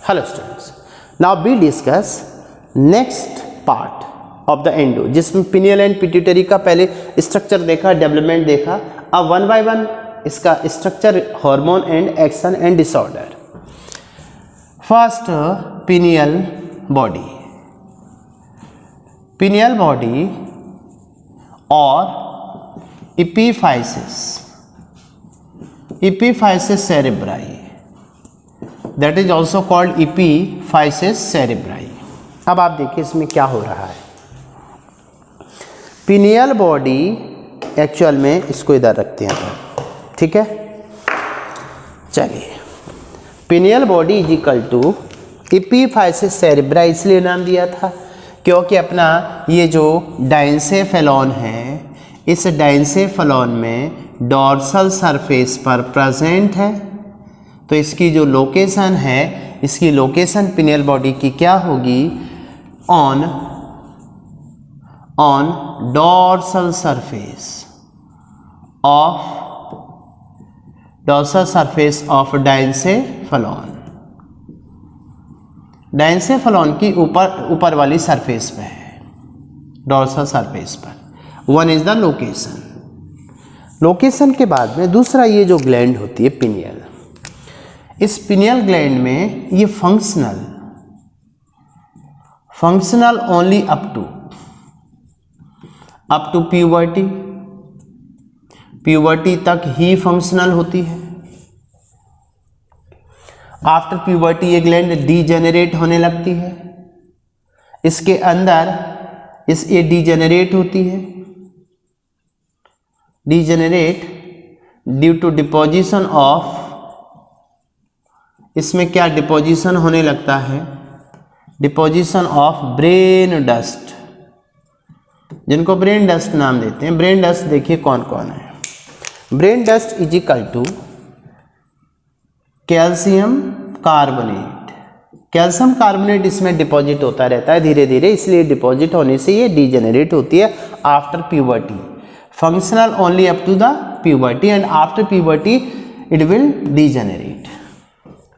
Hello students, now we discuss next part of the endo, जिसमें pineal and pituitary का पहले structure देखा, development देखा। अब वन बाय वन इसका structure, hormone and action and disorder. First, pineal body. Pineal body और epiphysis, epiphysis cerebri, that is also called epiphysis cerebri. अब आप देखिए इसमें क्या हो रहा है। पिनियल बॉडी एक्चुअल में, इसको इधर रखते हैं, ठीक है। चलिए, pineal body is equal to epiphysis cerebri इसलिए नाम दिया था क्योंकि अपना ये जो डाइंसेफेलॉन है, इस डाइंसेफेलॉन में डॉर्सल सरफेस पर प्रेजेंट है, तो इसकी जो लोकेशन है, इसकी लोकेशन पिनियल बॉडी की क्या होगी? On dorsal surface of diencephalon. Diencephalon की ऊपर वाली सरफेस पे है, डॉर्सल सरफेस पर। वन इज द लोकेशन के बाद में दूसरा ये जो ग्लैंड होती है पिनियल, इस पिनियल ग्लैंड में ये functional only up to puberty तक ही फंक्शनल होती है। आफ्टर प्यूबर्टी ये ग्लैंड डीजेनरेट होने लगती है, इसके अंदर ये डीजेनरेट होती है, degenerate due to deposition of, इसमें क्या डिपोजिशन होने लगता है? डिपोजिशन ऑफ ब्रेन डस्ट, जिनको ब्रेन डस्ट नाम देते हैं। ब्रेन डस्ट देखिए कौन कौन है। Brain dust is equal to calcium carbonate. Calcium carbonate इसमें डिपॉजिट होता रहता है धीरे धीरे, इसलिए डिपॉजिट होने से ये डीजेनरेट होती है after puberty. Functional only up to the puberty and after puberty it will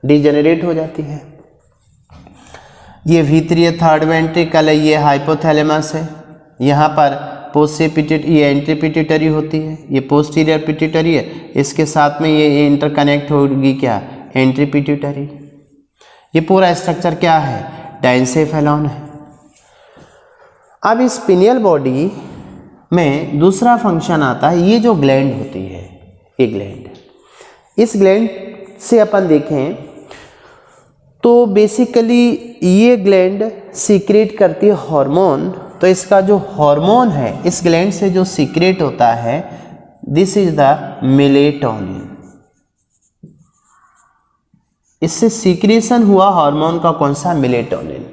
degenerate हो जाती है। ये भीतरी थर्ड वेंट्रिकल है, ये हाइपोथैलेमस है, यहाँ पर पोस्टीरियर पिट्यूटरी, ये एंटी पिट्यूटरी होती है, ये पोस्टीरियर पिट्यूटरी है, इसके साथ में ये इंटरकनेक्ट होगी क्या? Anti pituitary. ये पूरा स्ट्रक्चर क्या है? डाइंसेफेलॉन है। अब इस पिनियल बॉडी में दूसरा फंक्शन आता है, ये जो ग्लैंड होती है, ये ग्लैंड, इस ग्लैंड से अपन देखें तो बेसिकली ये ग्लैंड सीक्रेट करती है हार्मोन। तो इसका जो हार्मोन है इस ग्लैंड से जो सीक्रेट होता है, दिस इज द मेलेटोनिन। इससे सीक्रेशन हुआ हार्मोन का कौन सा? मेलेटोनिन।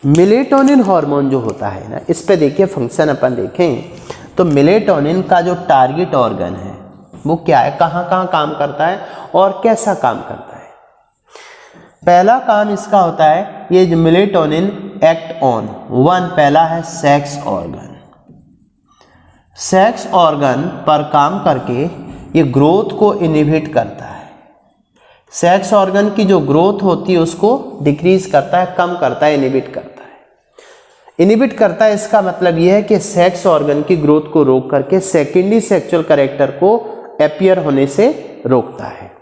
मेलेटोनिन हार्मोन जो होता है ना, इस पे देखिए फंक्शन अपन देखें तो मेलेटोनिन का जो टारगेट ऑर्गन है वो क्या है, कहाँ कहाँ काम करता है और कैसा काम करता है? पहला काम इसका होता है, ये जो मेलेटोनिन एक्ट ऑन वन, पहला है सेक्स ऑर्गन। सेक्स ऑर्गन पर काम करके ये ग्रोथ को इनहिबिट करता है। सेक्स ऑर्गन की जो ग्रोथ होती है उसको डिक्रीज करता है, कम करता है, इनहिबिट करता है। इनहिबिट करता है इसका मतलब यह है कि सेक्स ऑर्गन की ग्रोथ को रोक करके सेकेंडरी सेक्सुअल कैरेक्टर को अपीयर होने से रोकता है।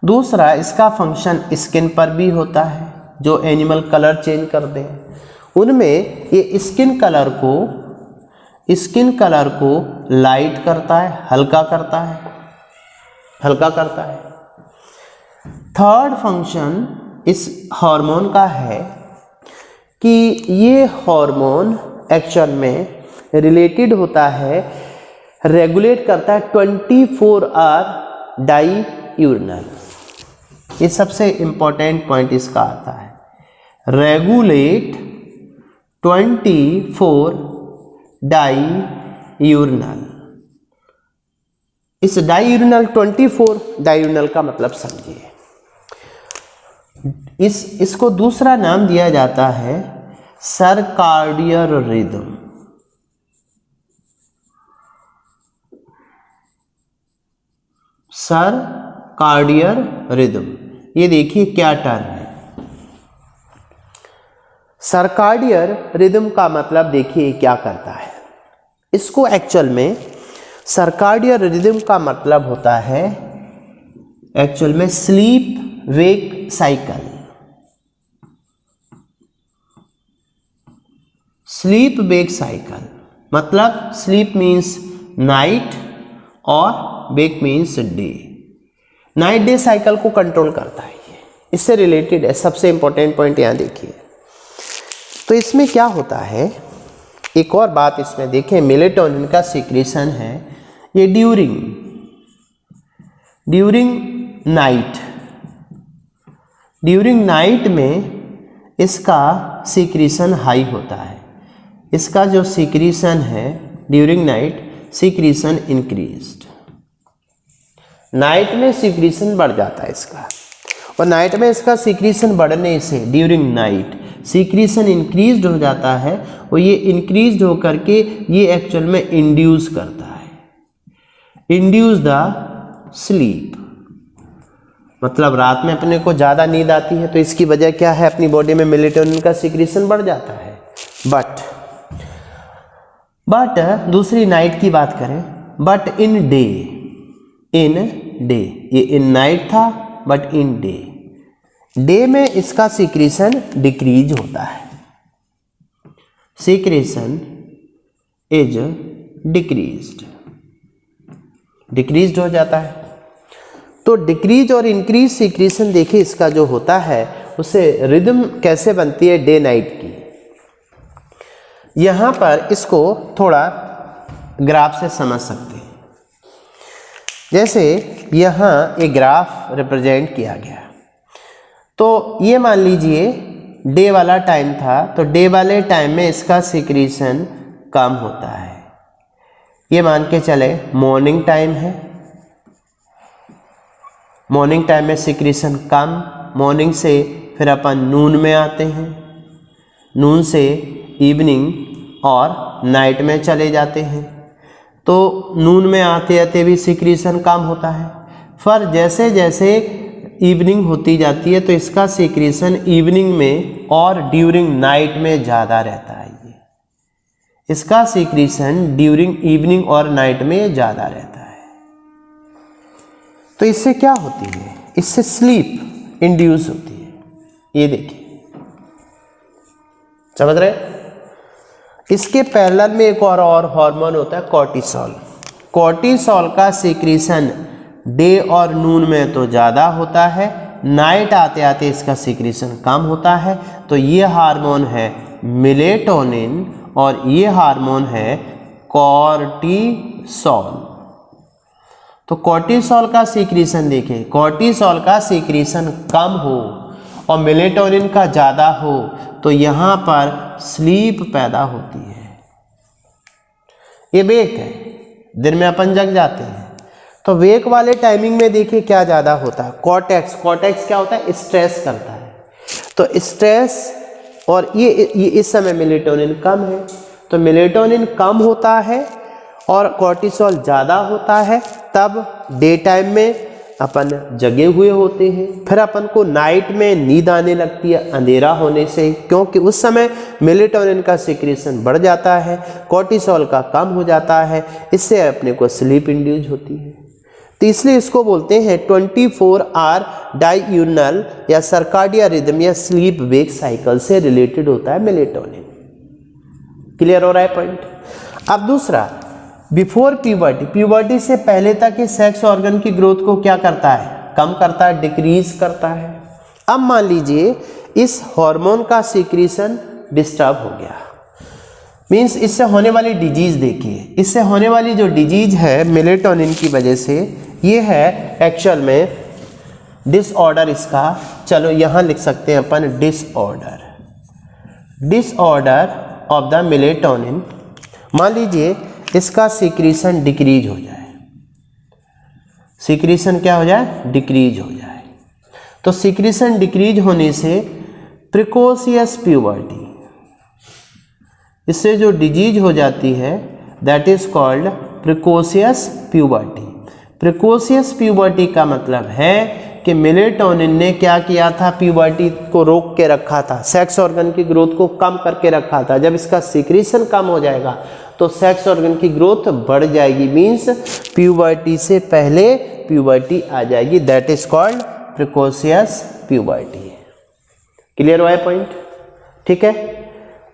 दूसरा, इसका फंक्शन स्किन पर भी होता है, जो एनिमल कलर चेंज कर दें उनमें ये स्किन कलर को लाइट करता है, हल्का करता है। थर्ड फंक्शन इस हार्मोन का है कि ये हार्मोन एक्चुअल में रिलेटेड होता है, रेगुलेट करता है 24 आवर डाईयूरिनल। ये सबसे इंपॉर्टेंट पॉइंट इसका आता है, रेगुलेट 24 डाईयूरिनल। इस डाईयूरिनल 24 डाईयूरिनल का मतलब समझिए। इसको दूसरा नाम दिया जाता है सर्काडियल रिदम। सर्काडियल रिदम ये देखिए क्या टर्म है। सर्काडियर रिदम का मतलब देखिए क्या करता है। इसको एक्चुअल में सर्काडियर रिदम का मतलब होता है एक्चुअल में sleep wake cycle. Sleep wake cycle मतलब स्लीप मीन्स नाइट और wake means day. Night day cycle को कंट्रोल करता है ये, इससे रिलेटेड है। सबसे इंपॉर्टेंट पॉइंट यहाँ देखिए। तो इसमें क्या होता है, एक और बात इसमें देखें, मेलेटोनिन का सीक्रेशन है ये ड्यूरिंग नाइट में इसका सीक्रेशन हाई होता है। इसका जो सीक्रेशन है during night secretion increased, night में सीक्रेशन बढ़ जाता है इसका, और नाइट में इसका सीक्रेशन बढ़ने से ड्यूरिंग नाइट सीक्रेशन इंक्रीज्ड हो जाता है, और ये इंक्रीज्ड होकर के ये एक्चुअल में इंड्यूस करता है, इंड्यूस द स्लीप। मतलब रात में अपने को ज़्यादा नींद आती है तो इसकी वजह क्या है, अपनी बॉडी में मेलेटोनिन का सीक्रेशन बढ़ जाता है। बट दूसरी नाइट की बात करें, बट इन डे ये इन नाइट था, बट इन डे में इसका सीक्रेशन डिक्रीज होता है, सीक्रेशन इज डिक्रीज्ड हो जाता है। तो डिक्रीज और इंक्रीज सीक्रेशन देखिए इसका जो होता है उससे रिदम कैसे बनती है डे नाइट की। यहाँ पर इसको थोड़ा ग्राफ से समझ सकते हैं। जैसे यहाँ एक ग्राफ रिप्रेजेंट किया गया, तो ये मान लीजिए डे वाला टाइम था, तो डे वाले टाइम में इसका सीक्रेशन कम होता है। ये मान के चले मॉर्निंग टाइम है, मॉर्निंग टाइम में सीक्रेशन कम, मॉर्निंग से फिर अपन नून में आते हैं, नून से इवनिंग और नाइट में चले जाते हैं, तो नून में आते आते भी सीक्रेशन कम होता है। फिर जैसे जैसे इवनिंग होती जाती है तो इसका सीक्रेशन इवनिंग में और ड्यूरिंग नाइट में ज़्यादा रहता है। ये इसका सीक्रेशन ड्यूरिंग इवनिंग और नाइट में ज़्यादा रहता है। तो इससे क्या होती है, इससे स्लीप इंड्यूस होती है। ये देखिए, समझ रहे? इसके पैरेलल में एक और हार्मोन होता है कॉर्टिसोल। कॉर्टिसोल का सीक्रेशन डे और नून में तो ज़्यादा होता है, नाइट आते आते इसका सीक्रेशन कम होता है। तो ये हार्मोन है मेलेटोनिन और ये हार्मोन है कॉर्टिसोल। तो कॉर्टिसोल का सीक्रेशन देखें, कॉर्टिसोल का सीक्रेशन कम हो और मेलेटोनिन का ज़्यादा हो तो यहाँ पर स्लीप पैदा होती है। ये वेक है, दिन में अपन जग जाते हैं, तो वेक वाले टाइमिंग में देखिए क्या ज़्यादा होता है, कॉर्टेक्स क्या होता है, स्ट्रेस करता है। तो स्ट्रेस और ये इस समय मेलेटोनिन कम है, तो मेलेटोनिन कम होता है और कॉर्टिसोल ज़्यादा होता है, तब डे टाइम में अपन जगे हुए होते हैं। फिर अपन को नाइट में नींद आने लगती है अंधेरा होने से, क्योंकि उस समय मेलेटोनिन का सीक्रेशन बढ़ जाता है, कॉर्टिसोल का कम हो जाता है, इससे अपने को स्लीप इंड्यूस होती है। तो इसलिए इसको बोलते हैं 24 आवर डाययूरनल या सर्काडिया रिदम या स्लीप वेक साइकिल से रिलेटेड होता है मेलेटोनिन। क्लियर हो रहा है पॉइंट? अब दूसरा, बिफोर प्यूबर्टी, प्यूबर्टी से पहले तक ये सेक्स ऑर्गन की ग्रोथ को क्या करता है, कम करता है, डिक्रीज करता है। अब मान लीजिए इस हार्मोन का सीक्रेशन डिस्टर्ब हो गया, मीन्स इससे होने वाली डिजीज देखिए, इससे होने वाली जो डिजीज है मेलेटोनिन की वजह से, ये है एक्चुअल में डिसऑर्डर इसका। चलो यहाँ लिख सकते हैं अपन डिसऑर्डर ऑफ द मेलेटोनिन। मान लीजिए इसका सीक्रेशन डिक्रीज हो जाए, सीक्रेशन क्या हो जाए, डिक्रीज हो जाए। तो सीक्रेशन डिक्रीज होने से प्रिकोशियस प्यूबर्टी, इससे जो डिजीज हो जाती है that is called precocious puberty. Precocious puberty का मतलब है कि मेलेटोनिन ने क्या किया था, प्यूबर्टी को रोक के रखा था, सेक्स ऑर्गन की ग्रोथ को कम करके रखा था। जब इसका सीक्रेशन कम हो जाएगा तो सेक्स ऑर्गन की ग्रोथ बढ़ जाएगी, मीन्स प्यूबर्टी से पहले प्यूबर्टी आ जाएगी, that is called precocious puberty. Clear हुआ है पॉइंट? ठीक है,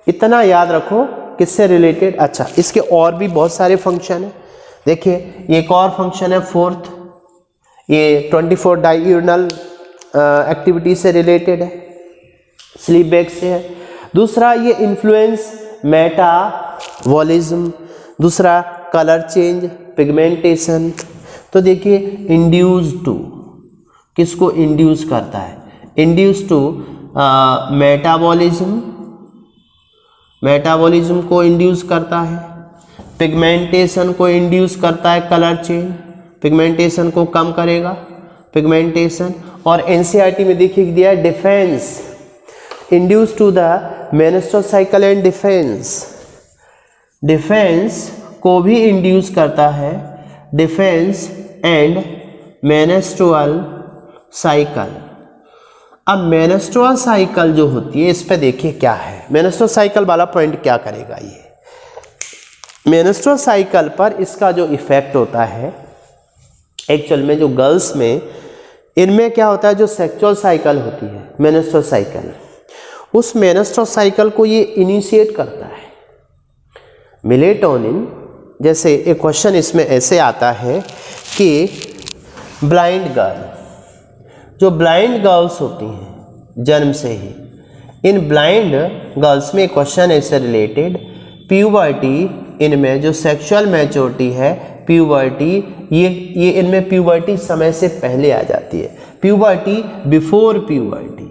इतना याद रखो किससे रिलेटेड। अच्छा, इसके और भी बहुत सारे फंक्शन है। देखिए एक और फंक्शन है फोर्थ, ये 24 डाययूरनल एक्टिविटी से रिलेटेड है, स्लीप बैग से है। दूसरा ये इन्फ्लुएंस मेटाबॉलिज्म, दूसरा कलर चेंज, पिगमेंटेशन। तो देखिए इंड्यूस टू, किसको इंड्यूस करता है, इंड्यूस टू मेटाबॉलिज्म, मेटाबॉलिज्म को इंड्यूस करता है, पिगमेंटेशन को इंड्यूस करता है, कलर चेंज पिगमेंटेशन को कम करेगा, पिगमेंटेशन। और एनसीईआरटी में देखिए दिया है defence, induce to the menstrual cycle and defence, defence को भी इंड्यूस करता है, डिफेंस एंड मेंस्ट्रुअल साइकिल। अब मेंस्ट्रुअल साइकिल जो होती है, इस पे देखिए क्या है, मेंस्ट्रुअल साइकिल वाला पॉइंट क्या करेगा। ये मेंस्ट्रुअल साइकिल पर इसका जो इफेक्ट होता है, एक्चुअल में जो गर्ल्स में, इनमें क्या होता है, जो सेक्सुअल साइकिल होती है मेंस्ट्रुअल साइकिल, उस मेंस्ट्रुअल साइकिल को ये इनिशिएट करता है मेलेटोनिन। जैसे एक क्वेश्चन इसमें ऐसे आता है कि ब्लाइंड गर्ल, जो ब्लाइंड गर्ल्स होती हैं जन्म से ही, इन ब्लाइंड गर्ल्स में क्वेश्चन ऐसे रिलेटेड, प्यूबर्टी, इनमें जो सेक्सुअल मैच्योरिटी है, प्यूबर्टी, ये इनमें प्यूबर्टी समय से पहले आ जाती है, प्यूबर्टी बिफोर प्यूबर्टी,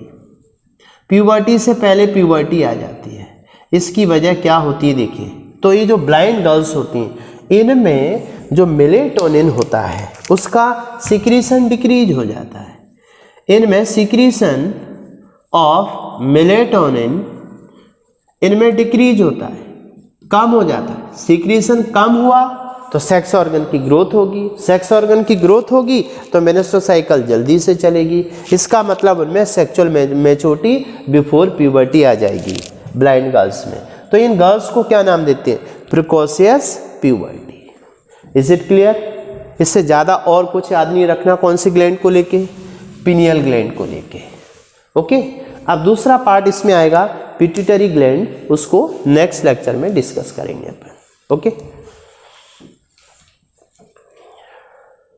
प्यूबर्टी से पहले प्यूबर्टी आ जाती है। इसकी वजह क्या होती है देखिए, तो ये जो ब्लाइंड गर्ल्स होती हैं, इनमें जो मेलेटोनिन होता है उसका सिक्रीशन डिक्रीज हो जाता है, इनमें सिक्रीशन ऑफ मेलेटोनिन इनमें डिक्रीज होता है, कम हो जाता है। सिक्रीशन कम हुआ तो सेक्स ऑर्गन की ग्रोथ होगी, सेक्स ऑर्गन की ग्रोथ होगी तो मेंस्ट्रुअल साइकिल जल्दी से चलेगी। इसका मतलब उनमें सेक्सुअल मैच्योरिटी बिफोर प्यूबर्टी आ जाएगी ब्लाइंड गर्ल्स में। तो इन गर्ल्स को क्या नाम देते हैं, precocious puberty. Is it clear? इससे ज़्यादा और कुछ याद नहीं रखना। कौन सी ग्लैंड को लेके, पिनियल ग्लैंड को लेके। ओके, अब दूसरा पार्ट इसमें आएगा पिट्यूटरी ग्लैंड, उसको नेक्स्ट लेक्चर में डिस्कस करेंगे अपन। ओके।